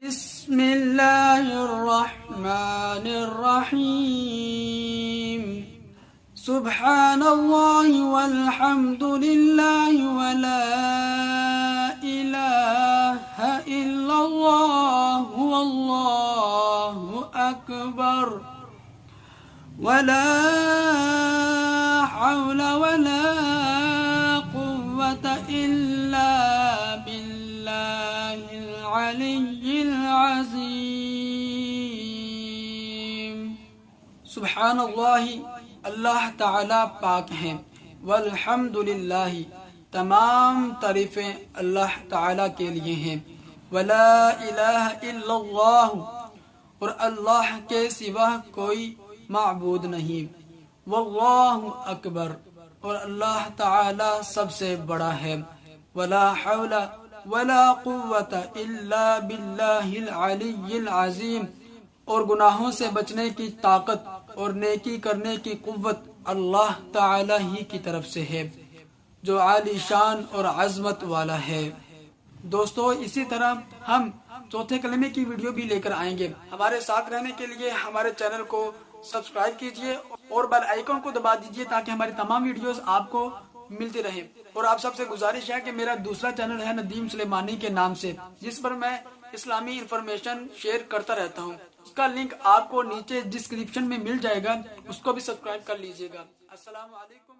बिस्मिल्लाहिर्रहमानिर्रहीम। सुब्हानल्लाहि वल्हम्दुलिल्लाहि वला इलाहा इल्लल्लाहु वल्लाहु अकबर वला हौला वला कुव्वता इल्ला बिल्लाहिल अलिय्यिल अज़ीम। सुब्हानल्लाहि, अल्लाह ताला पाक हैं। वल्हम्दुलिल्लाहि, तमाम तारीफ़ें अल्लाह ताला के लिए हैं। वला इलाहा इल्लल्लाह, और अल्लाह के सिवा कोई माबूद नहीं। वल्लाहु अकबर, और अल्लाह ताला सबसे बड़ा है। वला हौला वला कुव्वता इल्ला बिल्लाहिल अलिय्यिल अज़ीम, और गुनाहों से बचने की ताकत और नेकी करने की कुव्वत अल्लाह ताला ही की तरफ से है, जो आलीशान और अजमत वाला है। दोस्तों, इसी तरह हम चौथे कलमे की वीडियो भी लेकर आएंगे। हमारे साथ रहने के लिए हमारे चैनल को सब्सक्राइब कीजिए और बेल आइकन को दबा दीजिए ताकि हमारी तमाम वीडियोस आपको मिलती रहे। और आप सबसे गुजारिश है कि मेरा दूसरा चैनल है नदीम सुलेमानी के नाम से, जिस पर मैं इस्लामी इंफॉर्मेशन शेयर करता रहता हूँ। उसका लिंक आपको नीचे डिस्क्रिप्शन में मिल जाएगा, उसको भी सब्सक्राइब कर लीजिएगा। अस्सलाम वालेकुम।